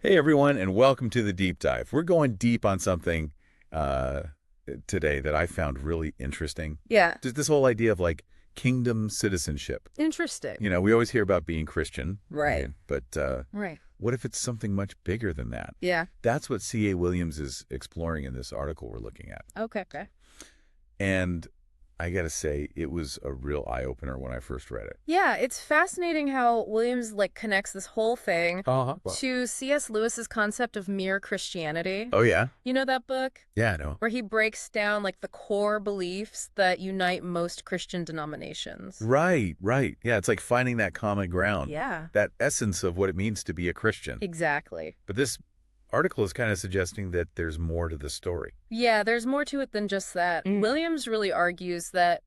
Hey everyone, and welcome to the deep dive. We're going deep on something uh, today that I found really interesting. Yeah. Just this whole idea of like kingdom citizenship. Interesting. We always hear about being Christian, Right. but Right. what if it's something much bigger than that? Yeah. That's what C.A. Williams is exploring in this article we're looking at. Okay. Okay. And I got to say, it was a real eye-opener when I first read it. Yeah, it's fascinating how Williams connects this whole thing Uh-huh. to C.S. Lewis's concept of mere Christianity. Oh, yeah? You know that book? Yeah, I know. Where he breaks down the core beliefs that unite most Christian denominations. Right, right. Yeah, it's like finding that common ground. Yeah. That essence of what it means to be a Christian. Exactly. But this article is kind of suggesting that there's more to the story. Yeah, there's more to it than just that. Williams really argues that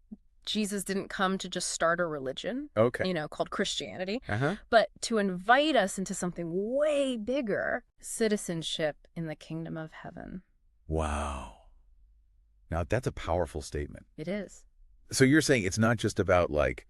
Jesus didn't come to just start a religion, Okay. called Christianity, Uh-huh. but to invite us into something way bigger, citizenship in the kingdom of heaven. Wow. Now, that's a powerful statement. It is. So you're saying it's not just about like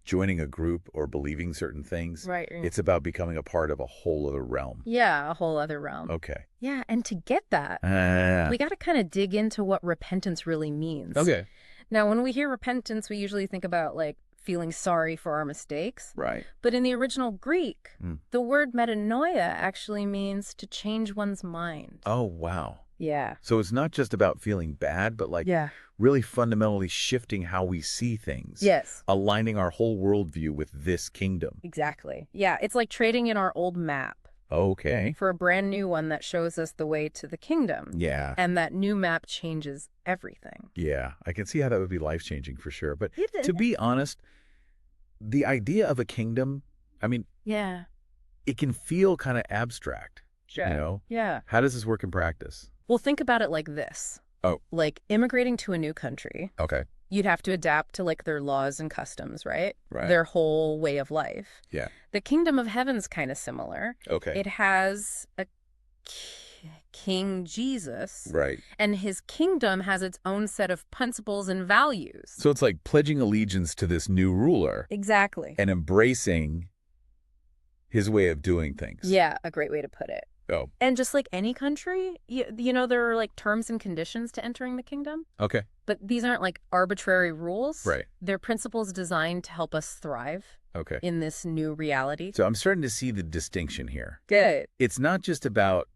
joining a group or believing certain things. Right. It's about becoming a part of a whole other realm. Yeah, a whole other realm. Okay. Yeah, and to get that, Yeah. we got to kind of dig into what repentance really means. Okay. Now, when we hear repentance, we usually think about feeling sorry for our mistakes. Right. But in the original Greek, Mm. the word metanoia actually means to change one's mind. Oh, wow. Yeah. So it's not just about feeling bad, but Yeah. really fundamentally shifting how we see things. Yes. Aligning our whole worldview with this kingdom. Exactly. Yeah, it's like trading in our old map Okay. for a brand new one that shows us the way to the kingdom. Yeah. And that new map changes everything. Yeah. I can see how that would be life-changing for sure. But It- to be honest, the idea of a kingdom, Yeah. it can feel kind of abstract. Sure. Yeah. How does this work in practice? Well, think about it like this. Oh. Like immigrating to a new country, Okay. you'd have to adapt to their laws and customs, right? Right. Their whole way of life. Yeah. The kingdom of heaven's kind of similar. Okay. It has a King Jesus, Right. and his kingdom has its own set of principles and values. So it's like pledging allegiance to this new ruler Exactly. and embracing his way of doing things. Yeah, a great way to put it. Oh, And just like any country, there are terms and conditions to entering the kingdom, okay. but these aren't arbitrary rules. Right. They're principles designed to help us thrive Okay. in this new reality. So I'm starting to see the distinction here. Good. It's not just about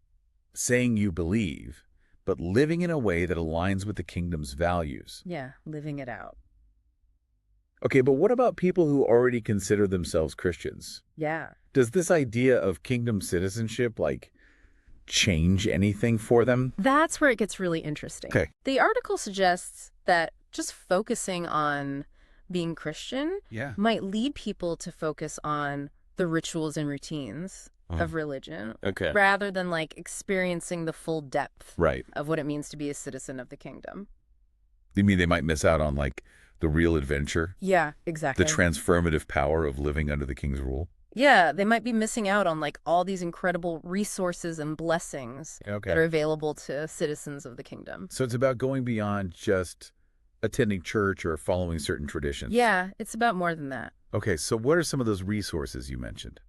saying you believe, but living in a way that aligns with the kingdom's values. Yeah, living it out. Okay, but what about people who already consider themselves Christians? Yeah. Does this idea of kingdom citizenship, change anything for them? That's where it gets really interesting. Okay. The article suggests that just focusing on being Christian Yeah. might lead people to focus on the rituals and routines of religion Okay. rather than experiencing the full depth Right. of what it means to be a citizen of the kingdom. You mean they might miss out on, the real adventure? Yeah, exactly. The transformative power of living under the king's rule? Yeah, they might be missing out on all these incredible resources and blessings that are available to citizens of the kingdom. So it's about going beyond just attending church or following certain traditions. Yeah, it's about more than that. Okay, so what are some of those resources you mentioned?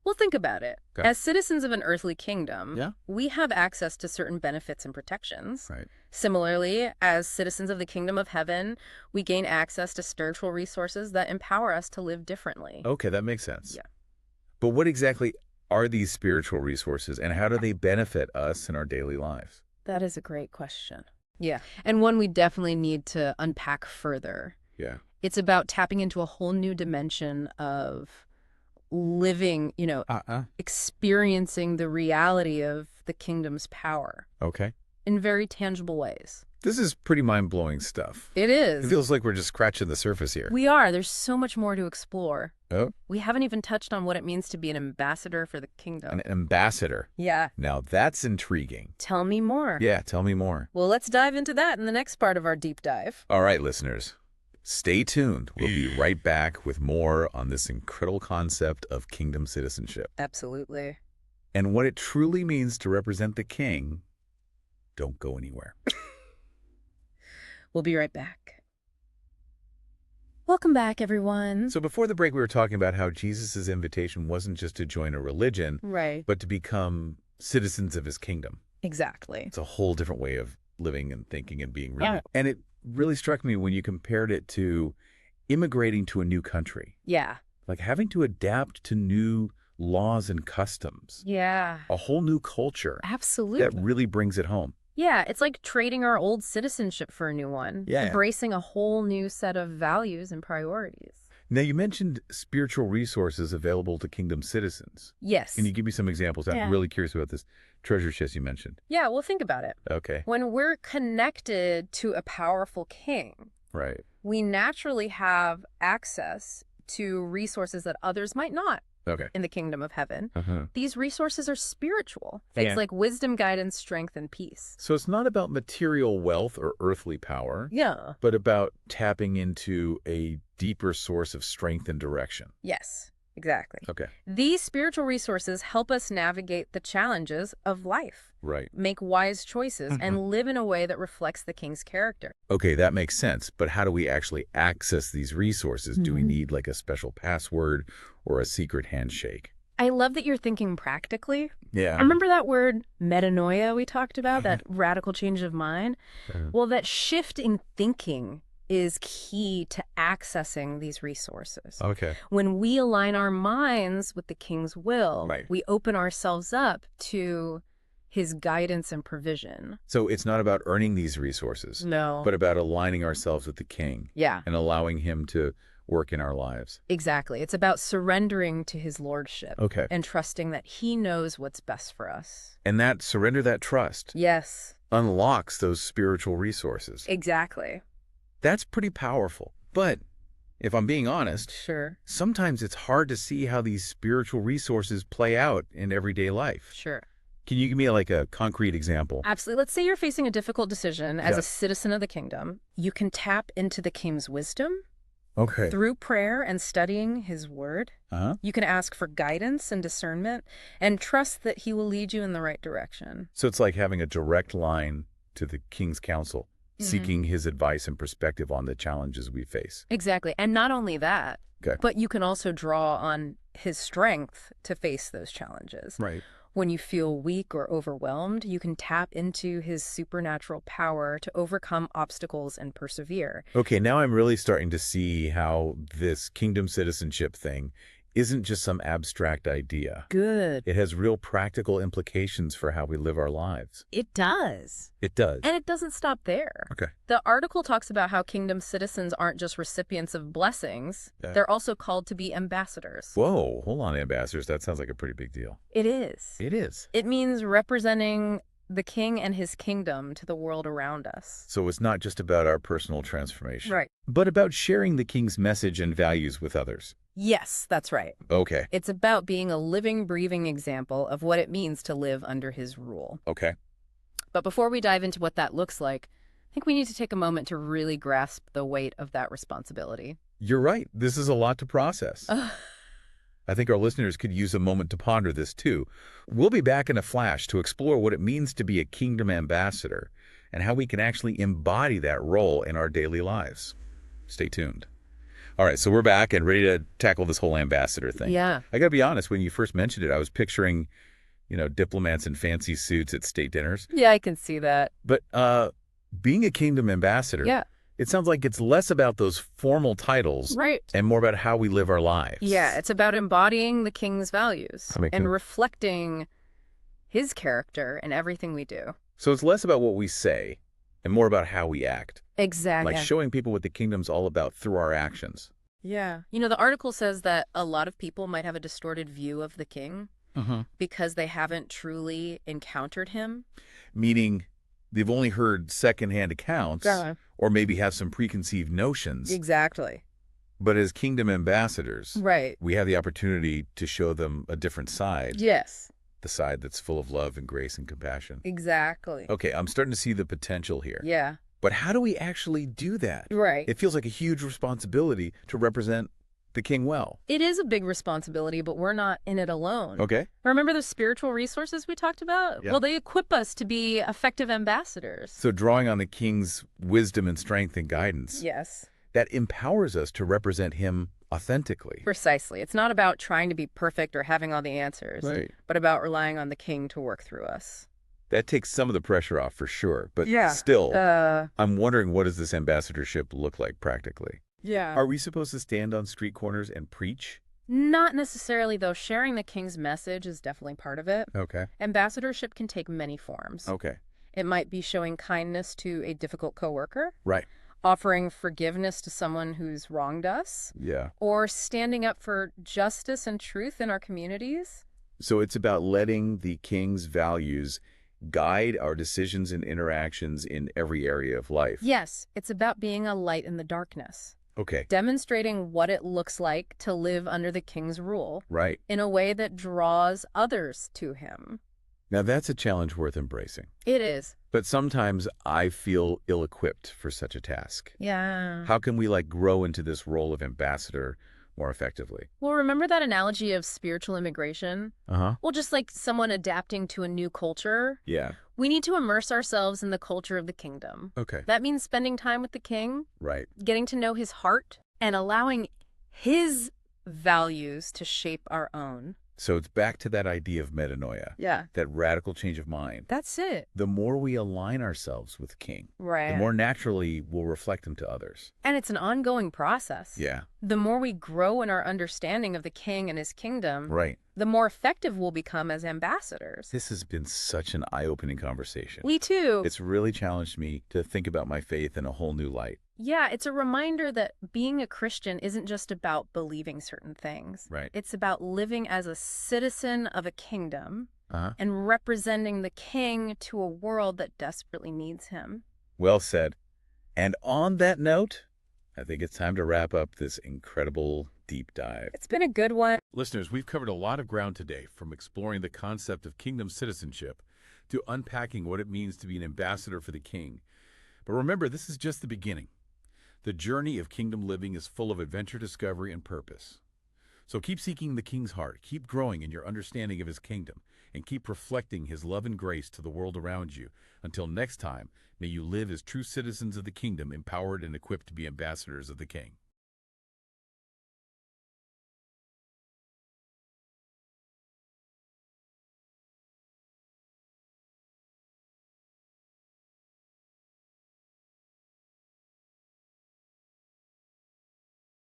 Well, think about it. Okay. As citizens of an earthly kingdom, Yeah. we have access to certain benefits and protections. Right. Similarly, as citizens of the kingdom of heaven, we gain access to spiritual resources that empower us to live differently. Okay, that makes sense. Yeah. But what exactly are these spiritual resources, and how do they benefit us in our daily lives? That is a great question. Yeah, and one we definitely need to unpack further. Yeah. It's about tapping into a whole new dimension of living, experiencing the reality of the kingdom's power Okay. in very tangible ways. This is pretty mind-blowing stuff. It It is. feels like we're just scratching the surface here. We are. There's so much more to explore. Oh, We haven't even touched on what it means to be an ambassador for the kingdom. an ambassador. Yeah. Now that's intriguing. Tell me more. Yeah, tell me more. Well, let's dive into that in the next part of our deep dive. All right, listeners. Stay tuned. We'll be right back with more on this incredible concept of kingdom citizenship Absolutely. and what it truly means to represent the king. Don't go anywhere. We'll be right back. Welcome back, everyone. So before the break, we were talking about how Jesus' invitation wasn't just to join a religion, Right. but to become citizens of his kingdom. Exactly. It's a whole different way of living and thinking and being really. Yeah. And it really struck me when you compared it to immigrating to a new country. Yeah. Like having to adapt to new laws and customs. Yeah. A whole new culture. Absolutely. That really brings it home. Yeah, it's like trading our old citizenship for a new one. Yeah. Embracing a whole new set of values and priorities. Now, you mentioned spiritual resources available to kingdom citizens. Yes. Can you give me some examples? I'm really curious about this treasure chest you mentioned. Yeah, well, think about it. Okay. When we're connected to a powerful king, Right. we naturally have access to resources that others might not. Okay. In the kingdom of heaven. Uh-huh. These resources are spiritual. Things like wisdom, guidance, strength, and peace. So it's not about material wealth or earthly power. Yeah. But about tapping into a deeper source of strength and direction. Yes, exactly. Okay. These spiritual resources help us navigate the challenges of life. Right. Make wise choices and live in a way that reflects the king's character. Okay, that makes sense. But how do we actually access these resources? Do we need like a special password or a secret handshake? I love that you're thinking practically. Yeah. I remember that word metanoia we talked about, that radical change of mind. Well, that shift in thinking is key to accessing these resources. Okay. When we align our minds with the king's will, Right. we open ourselves up to his guidance and provision. So it's not about earning these resources. No. But about aligning ourselves with the king. Yeah. And allowing him to work in our lives. Exactly. It's about surrendering to his lordship. Okay. And trusting that he knows what's best for us. And that surrender, that trust, Yes. unlocks those spiritual resources. Exactly. That's pretty powerful. But if I'm being honest, Sure. sometimes it's hard to see how these spiritual resources play out in everyday life. Sure. Can you give me like a concrete example? Absolutely. Let's say you're facing a difficult decision as a citizen of the kingdom. You can tap into the king's wisdom Okay. through prayer and studying his word. You can ask for guidance and discernment and trust that he will lead you in the right direction. So it's like having a direct line to the king's counsel, seeking his advice and perspective on the challenges we face. Exactly. And not only that, Okay. but you can also draw on his strength to face those challenges. Right. When you feel weak or overwhelmed, you can tap into his supernatural power to overcome obstacles and persevere. Okay, now I'm really starting to see how this kingdom citizenship thing isn't just some abstract idea. Good. It has real practical implications for how we live our lives. It does. It does. And it doesn't stop there. Okay. The article talks about how kingdom citizens aren't just recipients of blessings. They're also called to be ambassadors. Whoa, hold on, ambassadors. That sounds like a pretty big deal. It is. It is. It means representing the king and his kingdom to the world around us. So it's not just about our personal transformation. Right. But about sharing the king's message and values with others. Yes, that's right. Okay. It's about being a living, breathing example of what it means to live under his rule. Okay. But before we dive into what that looks like, I think we need to take a moment to really grasp the weight of that responsibility. You're right. This is a lot to process. I think our listeners could use a moment to ponder this too. We'll be back in a flash to explore what it means to be a kingdom ambassador and how we can actually embody that role in our daily lives. Stay tuned. All right, so we're back and ready to tackle this whole ambassador thing. Yeah. I got to be honest, when you first mentioned it, I was picturing, diplomats in fancy suits at state dinners. Yeah, I can see that. But being a kingdom ambassador, it sounds like it's less about those formal titles and more about how we live our lives. Yeah, it's about embodying the king's values and reflecting his character in everything we do. So it's less about what we say and more about how we act. Exactly. Like showing people what the kingdom's all about through our actions. Yeah. The article says that a lot of people might have a distorted view of the king because they haven't truly encountered him. Meaning they've only heard secondhand accounts or maybe have some preconceived notions. Exactly. But as kingdom ambassadors, Right. we have the opportunity to show them a different side. Yes. The side that's full of love and grace and compassion. Exactly. Okay, I'm starting to see the potential here. Yeah. But how do we actually do that? Right. It feels like a huge responsibility to represent the king well. It is a big responsibility, but we're not in it alone. Okay. Remember the spiritual resources we talked about? Yeah. Well, they equip us to be effective ambassadors. So drawing on the king's wisdom and strength and guidance, Yes. that empowers us to represent him authentically. Precisely. It's not about trying to be perfect or having all the answers, Right. but about relying on the king to work through us. That takes some of the pressure off for sure, but Yeah. still, I'm wondering, what does this ambassadorship look like practically? Yeah. Are we supposed to stand on street corners and preach? Not necessarily, though. Sharing the king's message is definitely part of it. Okay. Ambassadorship can take many forms. Okay. It might be showing kindness to a difficult coworker, Right. offering forgiveness to someone who's wronged us, Yeah. or standing up for justice and truth in our communities. So it's about letting the king's values guide our decisions and interactions in every area of life. Yes, it's about being a light in the darkness, Okay. demonstrating what it looks like to live under the king's rule Right. in a way that draws others to him. Now that's a challenge worth embracing. It is. But sometimes I feel ill-equipped for such a task. Yeah. How can we grow into this role of ambassador more effectively? Well, remember that analogy of spiritual immigration? Uh-huh. Well, just like someone adapting to a new culture, Yeah. we need to immerse ourselves in the culture of the kingdom. Okay. That means spending time with the king, Right. getting to know his heart, and allowing his values to shape our own. So it's back to that idea of metanoia, Yeah. that radical change of mind. That's it. The more we align ourselves with King, Right. the more naturally we'll reflect him to others. And it's an ongoing process. Yeah. The more we grow in our understanding of the king and his kingdom, Right. the more effective we'll become as ambassadors. This has been such an eye-opening conversation. Me too. It's really challenged me to think about my faith in a whole new light. Yeah, it's a reminder that being a Christian isn't just about believing certain things. Right. It's about living as a citizen of a kingdom Uh-huh. and representing the king to a world that desperately needs him. Well said. And on that note, I think it's time to wrap up this incredible deep dive. It's been a good one. Listeners, we've covered a lot of ground today, from exploring the concept of kingdom citizenship to unpacking what it means to be an ambassador for the king. But remember, this is just the beginning. The journey of kingdom living is full of adventure, discovery, and purpose. So keep seeking the king's heart, keep growing in your understanding of his kingdom, and keep reflecting his love and grace to the world around you. Until next time, may you live as true citizens of the kingdom, empowered and equipped to be ambassadors of the king.